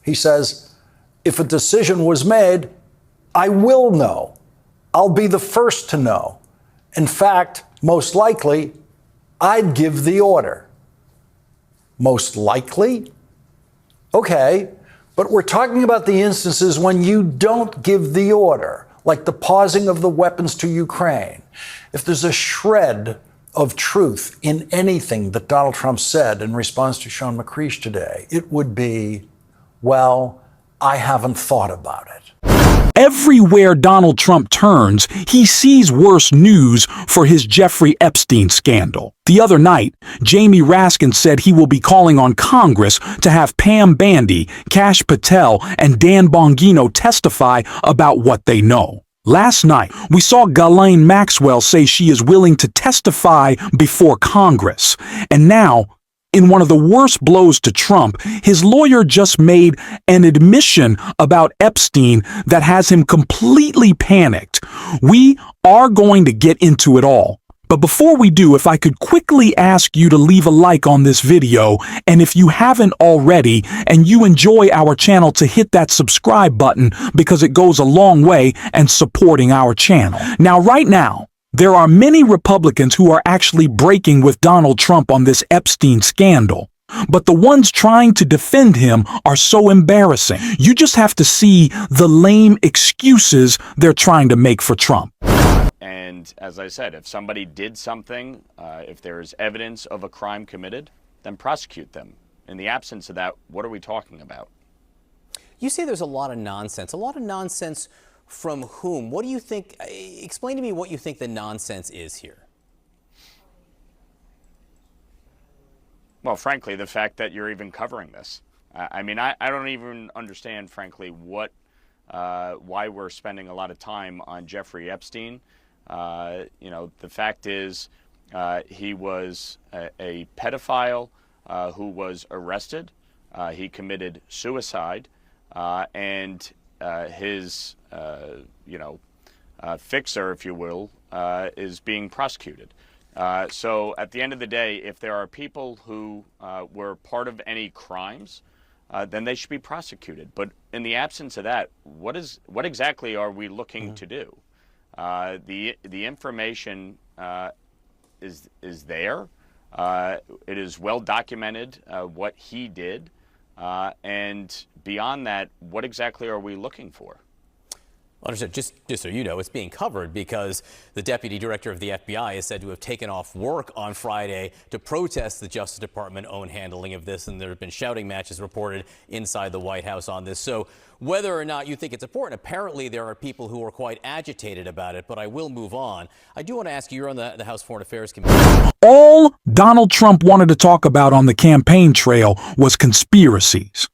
He says, if a decision was made, I will know. I'll be the first to know. In fact, most likely, I'd give the order. Most likely? Okay, but we're talking about the instances when you don't give the order, like the pausing of the weapons to Ukraine. If there's a shred of truth in anything that Donald Trump said in response to Sean McCreesh today, it would be, well, I haven't thought about it. Everywhere Donald Trump turns, he sees worse news for his Jeffrey Epstein scandal. The other night, Jamie Raskin said he will be calling on Congress to have Pam Bandy, Kash Patel, and Dan Bongino testify about what they know. Last night, we saw Ghislaine Maxwell say she is willing to testify before Congress. And now, in one of the worst blows to Trump, his lawyer just made an admission about Epstein that has him completely panicked. We are going to get into it all. But before we do, if I could quickly ask you to leave a like on this video, and if you haven't already and you enjoy our channel, to hit that subscribe button, because it goes a long way in supporting our channel. Now, right now, there are many Republicans who are actually breaking with Donald Trump on this Epstein scandal. But the ones trying to defend him are so embarrassing. You just have to see the lame excuses they're trying to make for Trump. And as I said, if somebody did something, if there is evidence of a crime committed, then prosecute them. In the absence of that, what are we talking about? You say there's a lot of nonsense. A lot of nonsense from whom? What do you think? Explain to me what you think the nonsense is here. Well, frankly, the fact that you're even covering this. I mean, I don't even understand, frankly, why we're spending a lot of time on Jeffrey Epstein. You know, the fact is he was a pedophile who was arrested. He committed suicide, and his fixer, if you will, is being prosecuted. So at the end of the day, if there are people who were part of any crimes, then they should be prosecuted. But in the absence of that, what exactly are we looking to do? The information is there. It is well documented what he did. And beyond that, what exactly are we looking for? Understood. Just so you know, it's being covered because the deputy director of the FBI is said to have taken off work on Friday to protest the Justice Department's own handling of this, and there have been shouting matches reported inside the White House on this. So whether or not you think it's important, apparently there are people who are quite agitated about it, but I will move on. I do want to ask you, you're on the House Foreign Affairs Committee. All Donald Trump wanted to talk about on the campaign trail was conspiracies.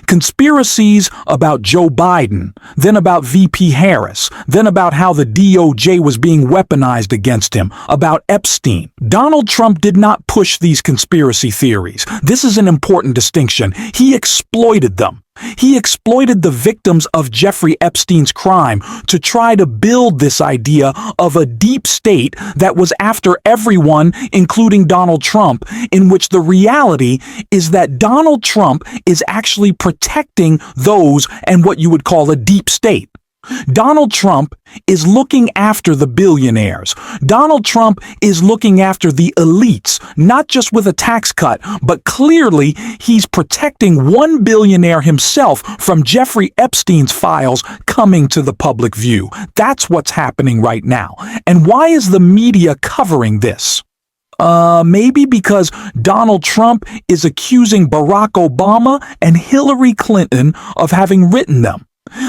Conspiracies about Joe Biden, then about VP Harris, then about how the DOJ was being weaponized against him, about Epstein. Donald Trump did not push these conspiracy theories. This is an important distinction. He exploited them. He exploited the victims of Jeffrey Epstein's crime to try to build this idea of a deep state that was after everyone, including Donald Trump, in which the reality is that Donald Trump is actually protecting those and what you would call a deep state. Donald Trump is looking after the billionaires. Donald Trump is looking after the elites, not just with a tax cut, but clearly he's protecting one billionaire himself from Jeffrey Epstein's files coming to the public view. That's what's happening right now. And why is the media covering this? Maybe because Donald Trump is accusing Barack Obama and Hillary Clinton of having written them,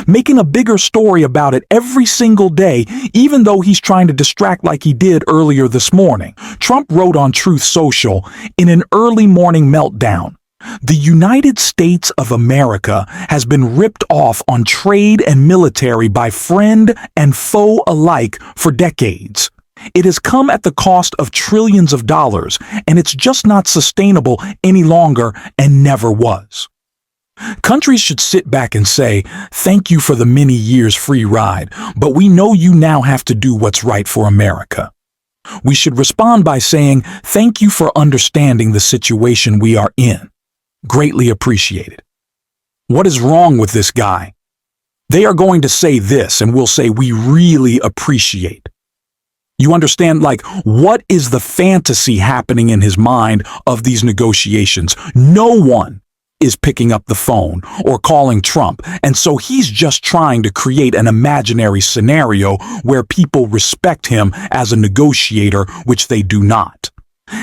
making a bigger story about it every single day, even though he's trying to distract like he did earlier this morning. Trump wrote on Truth Social in an early morning meltdown, "The United States of America has been ripped off on trade and military by friend and foe alike for decades. It has come at the cost of trillions of dollars, and it's just not sustainable any longer and never was. Countries should sit back and say, thank you for the many years free ride, but we know you now have to do what's right for America. We should respond by saying, thank you for understanding the situation we are in. Greatly appreciated." What is wrong with this guy? They are going to say this, and we'll say, we really appreciate. You understand, like, what is the fantasy happening in his mind of these negotiations? No one is picking up the phone or calling Trump, and so he's just trying to create an imaginary scenario where people respect him as a negotiator, which they do not.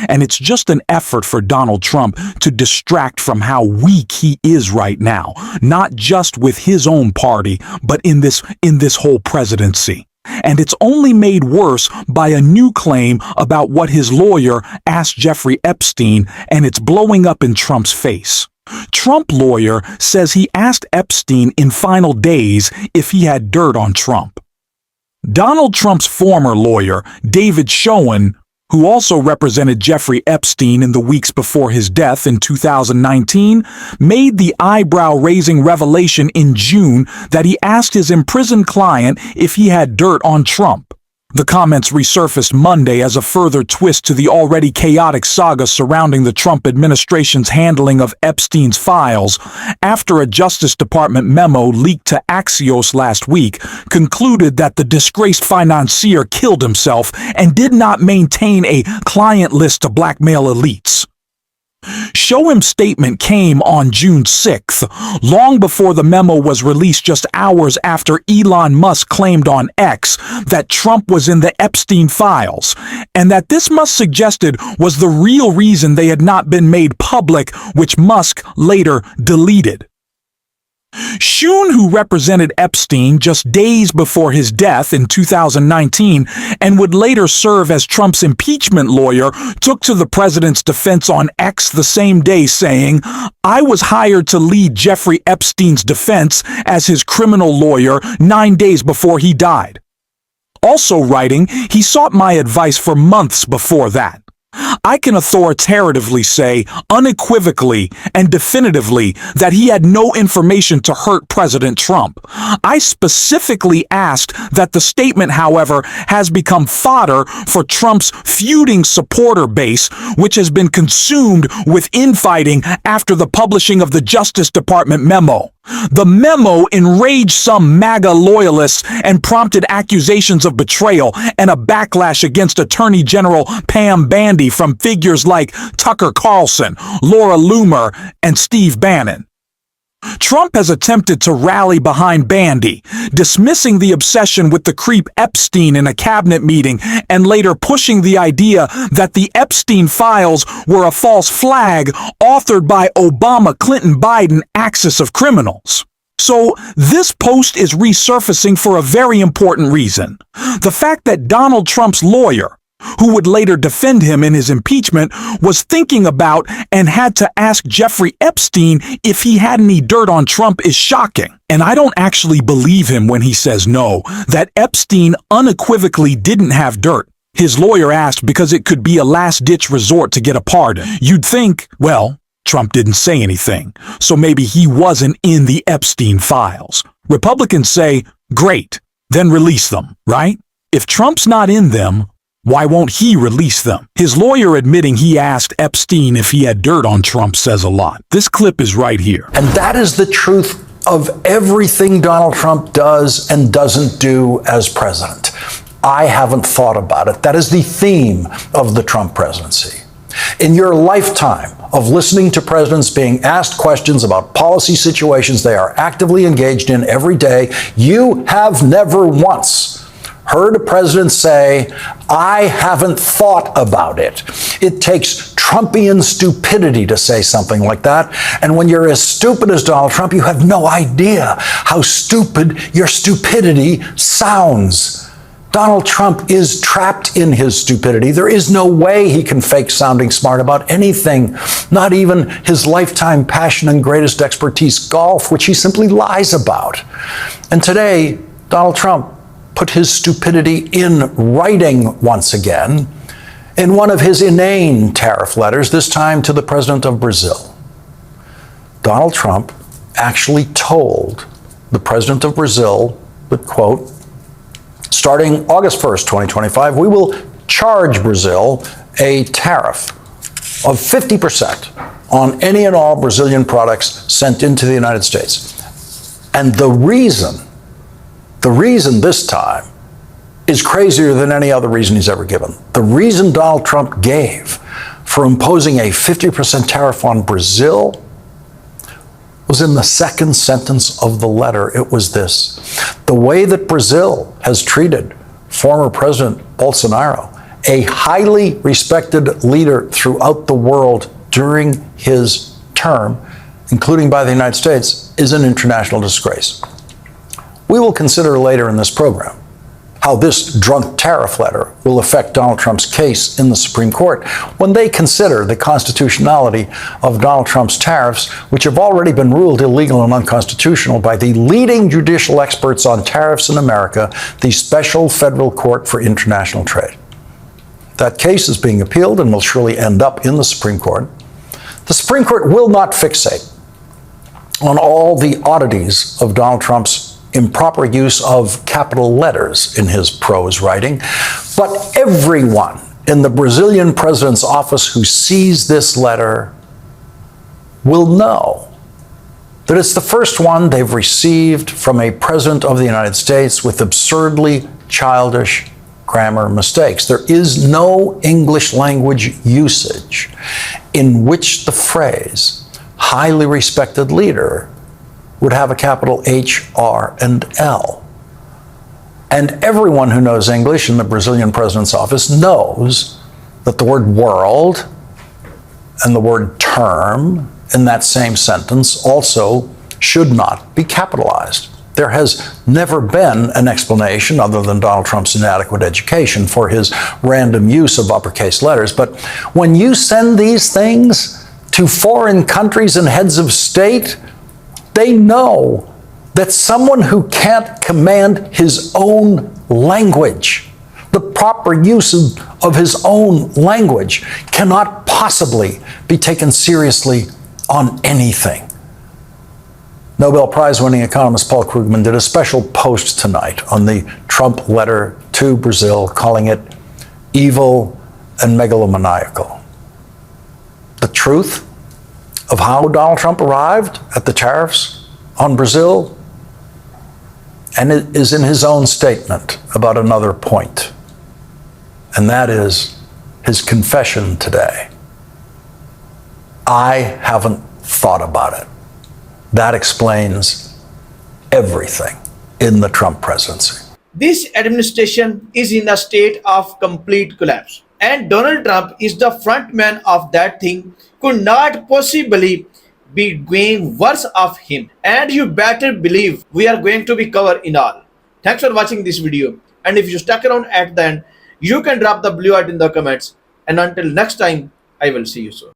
And it's just an effort for Donald Trump to distract from how weak he is right now, not just with his own party, but in this whole presidency. And it's only made worse by a new claim about what his lawyer asked Jeffrey Epstein, and it's blowing up in Trump's face. Trump lawyer says he asked Epstein in final days if he had dirt on Trump. Donald Trump's former lawyer, David Schoen, who also represented Jeffrey Epstein in the weeks before his death in 2019, made the eyebrow-raising revelation in June that he asked his imprisoned client if he had dirt on Trump. The comments resurfaced Monday as a further twist to the already chaotic saga surrounding the Trump administration's handling of Epstein's files, after a Justice Department memo leaked to Axios last week concluded that the disgraced financier killed himself and did not maintain a client list to blackmail elites. Schoen's statement came on June 6th, long before the memo was released, just hours after Elon Musk claimed on X that Trump was in the Epstein files, and that this Musk suggested was the real reason they had not been made public, which Musk later deleted. Schoen, who represented Epstein just days before his death in 2019 and would later serve as Trump's impeachment lawyer, took to the president's defense on X the same day, saying, "I was hired to lead Jeffrey Epstein's defense as his criminal lawyer 9 days before he died." Also writing, he sought my advice for months before that. I can authoritatively say, unequivocally and definitively, that he had no information to hurt President Trump. I specifically asked that the statement, however, has become fodder for Trump's feuding supporter base, which has been consumed with infighting after the publishing of the Justice Department memo. The memo enraged some MAGA loyalists and prompted accusations of betrayal and a backlash against Attorney General Pam Bondi from figures like Tucker Carlson, Laura Loomer, and Steve Bannon. Trump has attempted to rally behind Bondi, dismissing the obsession with the creep Epstein in a cabinet meeting and later pushing the idea that the Epstein files were a false flag authored by Obama-Clinton-Biden axis of criminals. So this post is resurfacing for a very important reason. The fact that Donald Trump's lawyer, who would later defend him in his impeachment, was thinking about and had to ask Jeffrey Epstein if he had any dirt on Trump is shocking. And I don't actually believe him when he says no, that Epstein unequivocally didn't have dirt. His lawyer asked because it could be a last-ditch resort to get a pardon. You'd think, well, Trump didn't say anything, so maybe he wasn't in the Epstein files. Republicans say, great, then release them, right? If Trump's not in them, why won't he release them? His lawyer admitting he asked Epstein if he had dirt on Trump says a lot. This clip is right here. And that is the truth of everything Donald Trump does and doesn't do as president. I haven't thought about it. That is the theme of the Trump presidency. In your lifetime of listening to presidents being asked questions about policy situations they are actively engaged in every day, you have never once heard a president say, I haven't thought about it. It takes Trumpian stupidity to say something like that. And when you're as stupid as Donald Trump, you have no idea how stupid your stupidity sounds. Donald Trump is trapped in his stupidity. There is no way he can fake sounding smart about anything, not even his lifetime passion and greatest expertise, golf, which he simply lies about. And today, Donald Trump put his stupidity in writing once again in one of his inane tariff letters, this time to the president of Brazil. Donald Trump actually told the president of Brazil that, quote, starting August 1st, 2025, we will charge Brazil a tariff of 50% on any and all Brazilian products sent into the United States. And the reason this time is crazier than any other reason he's ever given. The reason Donald Trump gave for imposing a 50% tariff on Brazil was in the second sentence of the letter. It was this: the way that Brazil has treated former President Bolsonaro, a highly respected leader throughout the world during his term, including by the United States, is an international disgrace. We will consider later in this program how this drunk tariff letter will affect Donald Trump's case in the Supreme Court when they consider the constitutionality of Donald Trump's tariffs, which have already been ruled illegal and unconstitutional by the leading judicial experts on tariffs in America, the Special Federal Court for International Trade. That case is being appealed and will surely end up in the Supreme Court. The Supreme Court will not fixate on all the oddities of Donald Trump's improper use of capital letters in his prose writing, but everyone in the Brazilian president's office who sees this letter will know that it's the first one they've received from a president of the United States with absurdly childish grammar mistakes. There is no English language usage in which the phrase highly respected leader would have a capital H, R, and L. And everyone who knows English in the Brazilian president's office knows that the word world and the word term in that same sentence also should not be capitalized. There has never been an explanation, other than Donald Trump's inadequate education, for his random use of uppercase letters. But when you send these things to foreign countries and heads of state, they know that someone who can't command his own language, the proper use of his own language, cannot possibly be taken seriously on anything. Nobel Prize-winning economist Paul Krugman did a special post tonight on the Trump letter to Brazil, calling it evil and megalomaniacal. The truth of how Donald Trump arrived at the tariffs on Brazil, and it is in his own statement about another point, and that is his confession today. I haven't thought about it. That explains everything in the Trump presidency. This administration is in a state of complete collapse, and Donald Trump is the front man of that thing. Could not possibly be going worse of him, and you better believe we are going to be covered in all. Thanks for watching this video, and if you stuck around at the end, you can drop the blue heart in the comments, and until next time, I will see you soon.